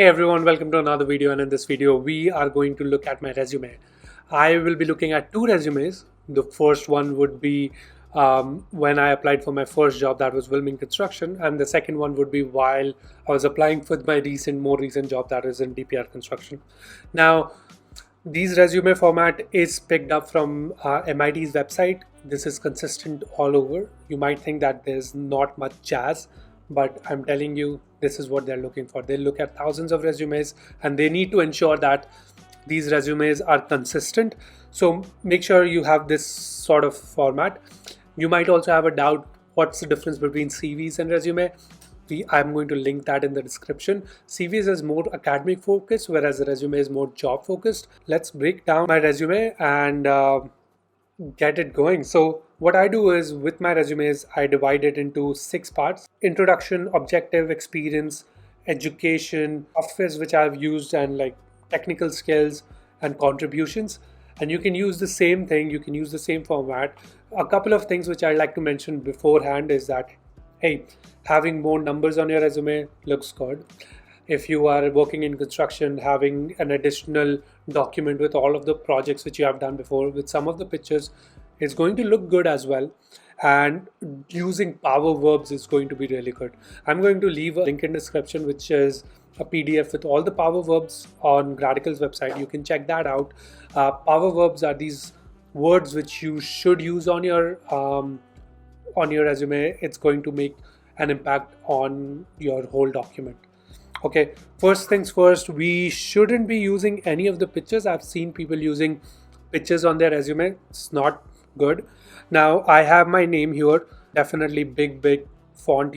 Hey everyone, welcome to another video, and in this video we are going to look at my resume. I will be looking at two resumes. The first one would be when I applied for my first job, that was Wilming Construction, and the second one would be while I was applying for my more recent job, that is in DPR Construction. Now, these resume format is picked up from MIT's website. This is consistent all over. You might think that there's not much jazz, but I'm telling you, this is what they're looking for. They look at thousands of resumes and they need to ensure that these resumes are consistent. So make sure you have this sort of format. You might also have a doubt, what's the difference between CVs and resume? I'm going to link that in the description. CVs is more academic focused, whereas the resume is more job focused. Let's break down my resume and get it going. So what I do is, with my resumes, I divide it into 6 parts: introduction, objective, experience, education, softwares which I've used, and like technical skills and contributions. And you can use the same thing, you can use the same format. A couple of things which I'd like to mention beforehand is that, hey, having more numbers on your resume looks good. If you are working in construction, having an additional document with all of the projects which you have done before, with some of the pictures, is going to look good as well. And using power verbs is going to be really good. I'm going to leave a link in description, which is a PDF with all the power verbs on Gradical's website. You can check that out. Power verbs are these words which you should use on your resume. It's going to make an impact on your whole document. Okay, first things first, we shouldn't be using any of the pictures. I've seen people using pictures on their resume. It's not good. Now I have my name here, definitely big font,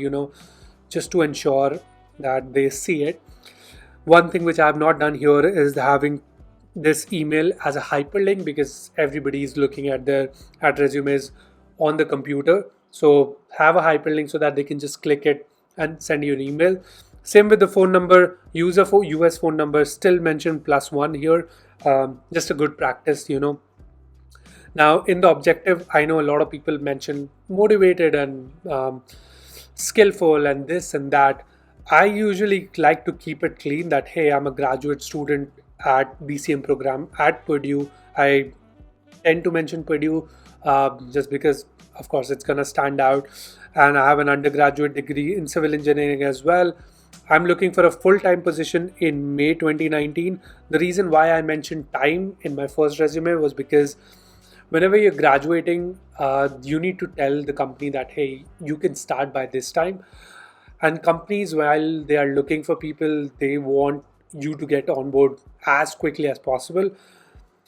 just to ensure that they see it. One thing which I have not done here is having this email as a hyperlink, because everybody is looking at resumes on the computer. So have a hyperlink so that they can just click it and send you an email. Same with the phone number. User for US phone number, still mention +1 here. Just a good practice, Now in the objective, I know a lot of people mention motivated and skillful and this and that. I usually like to keep it clean that, hey, I'm a graduate student at BCM program at Purdue. I tend to mention Purdue just because, of course, it's going to stand out. And I have an undergraduate degree in civil engineering as well. I'm looking for a full-time position in May 2019. The reason why I mentioned time in my first resume was because whenever you're graduating, you need to tell the company that, hey, you can start by this time. And companies, while they are looking for people, they want you to get on board as quickly as possible.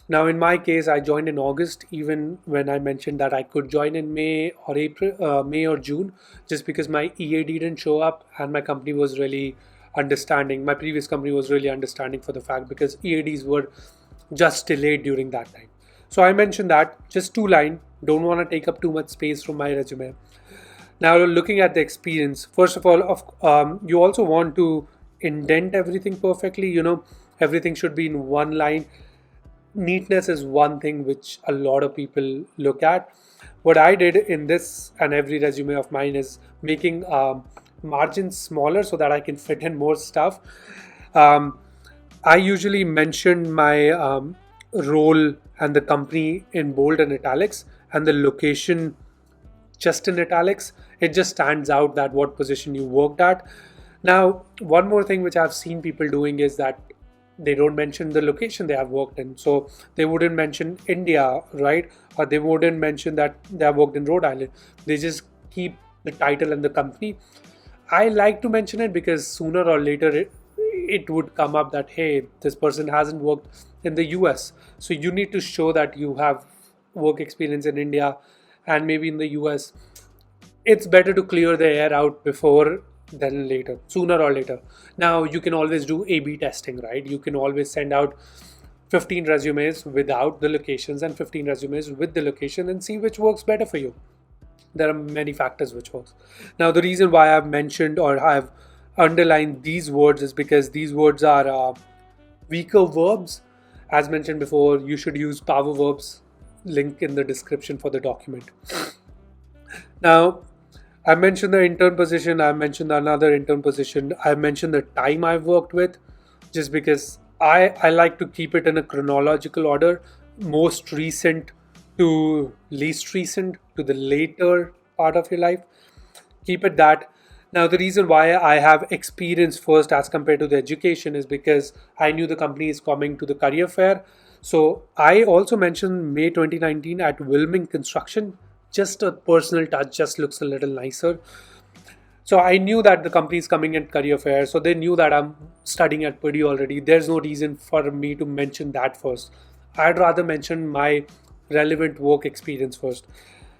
Now, in my case, I joined in August, even when I mentioned that I could join in May or June, just because my EAD didn't show up and my company was really understanding. My previous company was really understanding for the fact, because EADs were just delayed during that time. So I mentioned that, just 2 lines, don't want to take up too much space from my resume. Now, looking at the experience, first of all, you also want to indent everything perfectly. Everything should be in 1 line. Neatness is one thing which a lot of people look at. What I did in this and every resume of mine is making margins smaller so that I can fit in more stuff. I usually mention my role and the company in bold and italics, and the location just in italics. It just stands out that what position you worked at. Now, one more thing which I've seen people doing is that they don't mention the location they have worked in. So they wouldn't mention India, right? Or they wouldn't mention that they have worked in Rhode Island. They just keep the title and the company. I like to mention it because sooner or later it would come up that, hey, this person hasn't worked in the US. So you need to show that you have work experience in India and maybe in the US. It's better to clear the air out before than later, sooner or later. Now, you can always do A/B testing, right? You can always send out 15 resumes without the locations and 15 resumes with the location and see which works better for you. There are many factors which works. Now, the reason why I've mentioned or I've underlined these words is because these words are weaker verbs. As mentioned before, you should use power verbs. Link in the description for the document. Now, I mentioned the intern position, I mentioned another intern position, I mentioned the time I've worked with. just because I like to keep it in a chronological order, most recent to least recent to the later part of your life. Keep it that. Now, the reason why I have experience first as compared to the education is because I knew the company is coming to the career fair. So I also mentioned May 2019 at Wilming Construction. Just a personal touch, just looks a little nicer. So I knew that the company is coming at career fair. So they knew that I'm studying at Purdue already. There's no reason for me to mention that first. I'd rather mention my relevant work experience first.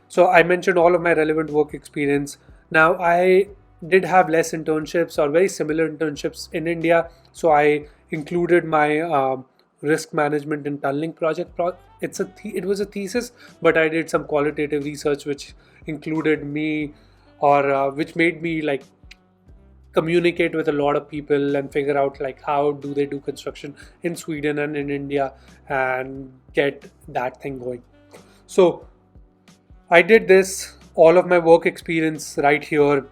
So I mentioned all of my relevant work experience. Now I did have less internships or very similar internships in India. So I included my risk management and tunneling project. It was a thesis, but I did some qualitative research which included me or which made me like communicate with a lot of people and figure out like how do they do construction in Sweden and in India and get that thing going. So I did this, all of my work experience right here,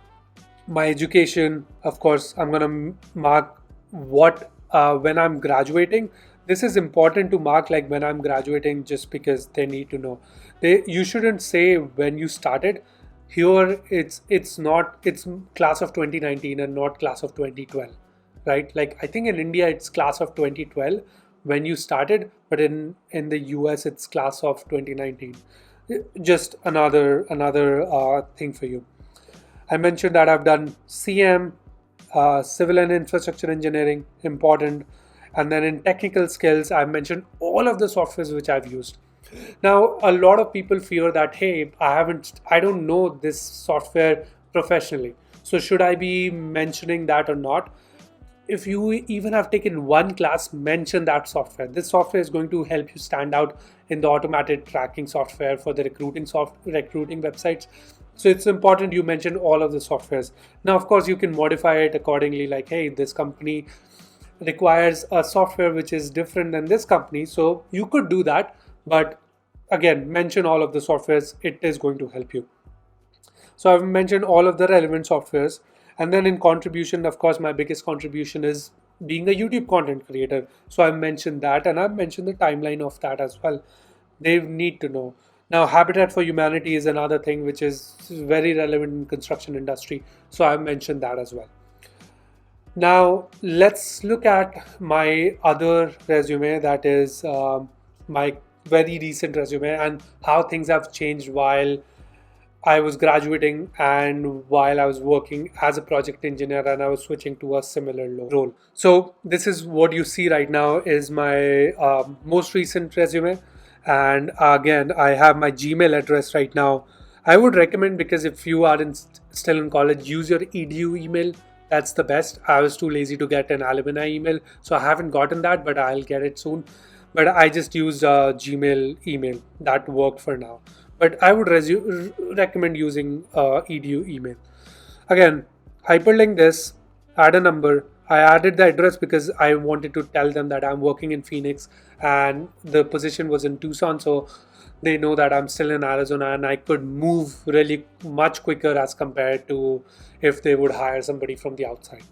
my education. Of course, I'm gonna mark what when I'm graduating. This is important to mark like when I'm graduating, just because they need to know. You shouldn't say when you started. Here it's class of 2019 and not class of 2012, right? Like I think in India it's class of 2012 when you started, but in the US it's class of 2019. Just another thing for you. I mentioned that I've done CM, civil and infrastructure engineering, important. And then in technical skills, I've mentioned all of the softwares which I've used. Now, a lot of people fear that, hey, I don't know this software professionally. So should I be mentioning that or not? If you even have taken one class, mention that software. This software is going to help you stand out in the automated tracking software for the recruiting websites. So it's important you mention all of the softwares. Now, of course, you can modify it accordingly. Like, hey, this company requires a software which is different than this company. So you could do that. But again, mention all of the softwares. It is going to help you. So I've mentioned all of the relevant softwares. And then in contribution, of course, my biggest contribution is being a YouTube content creator. So I've mentioned that, and I've mentioned the timeline of that as well. They need to know. Now, Habitat for Humanity is another thing which is very relevant in construction industry. So I've mentioned that as well. Now, let's look at my other resume, that is my very recent resume, and how things have changed while I was graduating and while I was working as a project engineer and I was switching to a similar role. So this is what you see right now is my most recent resume. And again, I have my Gmail address right now. I would recommend, because if you are still in college, use your edu email. That's the best. I was too lazy to get an alumni email, so I haven't gotten that, but I'll get it soon. But I just used a Gmail email. That worked for now. But I would recommend using edu email. Again, hyperlink this, add a number. I added the address because I wanted to tell them that I'm working in Phoenix and the position was in Tucson. So they know that I'm still in Arizona and I could move really much quicker as compared to if they would hire somebody from the outside.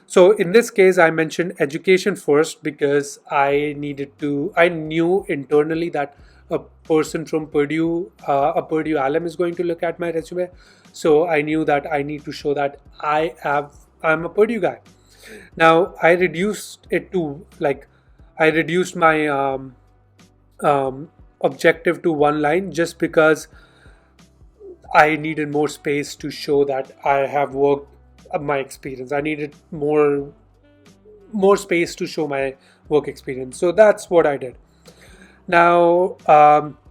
So in this case, I mentioned education first because I knew internally that a person from Purdue, a Purdue alum is going to look at my resume. So I knew that I need to show that I'm a Purdue guy. Now I reduced it to I reduced my objective to one line just because I needed more space to show that I have worked my experience. I needed more space to show my work experience. So that's what I did. Now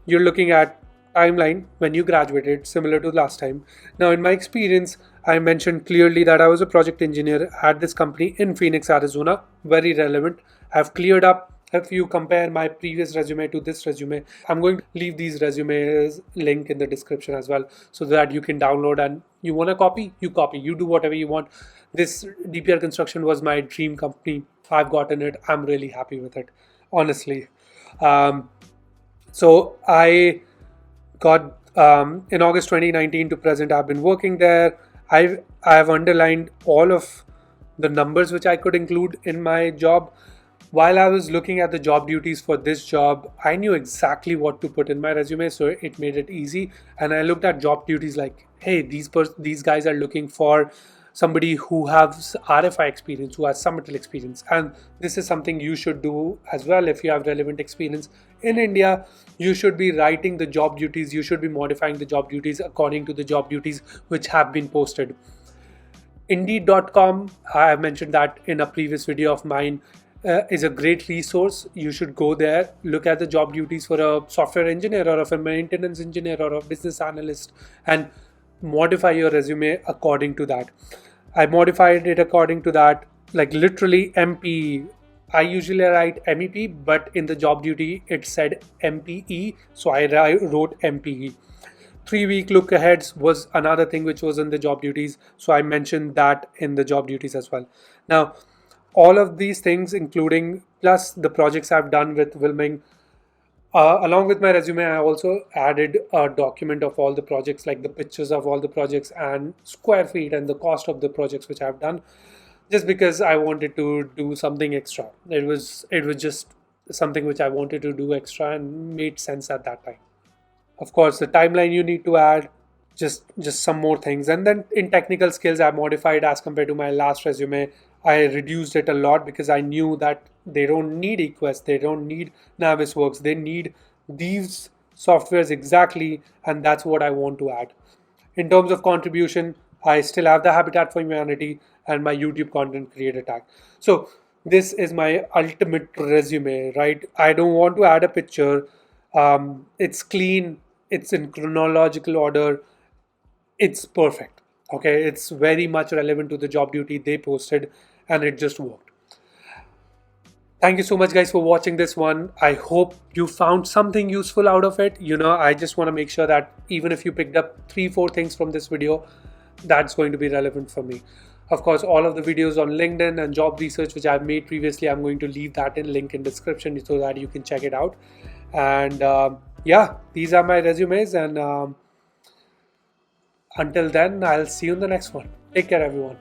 you're looking at timeline when you graduated, similar to last time. Now in my experience, I mentioned clearly that I was a project engineer at this company in Phoenix, Arizona. Very relevant. I've cleared up. If you compare my previous resume to this resume, I'm going to leave these resumes link in the description as well so that you can download, and you want to copy, you do whatever you want. This DPR Construction was my dream company. I've gotten it. I'm really happy with it, honestly. So I got in August 2019 to present, I've been working there. I've underlined all of the numbers which I could include in my job. While I was looking at the job duties for this job, I knew exactly what to put in my resume, so it made it easy. And I looked at job duties like, hey, these guys are looking for somebody who has RFI experience, who has submittal experience, and this is something you should do as well. If you have relevant experience in India, you should be writing the job duties, you should be modifying the job duties according to the job duties which have been posted. Indeed.com, I have mentioned that in a previous video of mine, is a great resource. You should go there, look at the job duties for a software engineer or of a maintenance engineer or a business analyst, and modify your resume according to that. I modified it according to that, like literally MP. I usually write MEP, but in the job duty it said MPE, so I wrote MPE. 3 week look aheads was another thing which was in the job duties, so I mentioned that in the job duties as well. Now, all of these things, including plus the projects I've done with Wilming, along with my resume, I also added a document of all the projects, like the pictures of all the projects and square feet and the cost of the projects which I've done, just because I wanted to do something extra. It was just something which I wanted to do extra and made sense at that time. Of course, the timeline you need to add, just some more things. And then in technical skills, I modified as compared to my last resume. I reduced it a lot because I knew that they don't need eQuest, they don't need Navisworks, they need these softwares exactly, and that's what I want to add. In terms of contribution, I still have the Habitat for Humanity and my YouTube content creator tag. So this is my ultimate resume, right? I don't want to add a picture. It's clean, it's in chronological order, it's perfect. Okay, it's very much relevant to the job duty they posted, and it just worked. Thank you so much, guys, for watching this one. I hope you found something useful out of it. I just want to make sure that even if you picked up 3-4 things from this video, that's going to be relevant for me. Of course, all of the videos on LinkedIn and job research which I've made previously, I'm going to leave that in link in description so that you can check it out. And yeah, these are my resumes, and until then, I'll see you in the next one. Take care, everyone.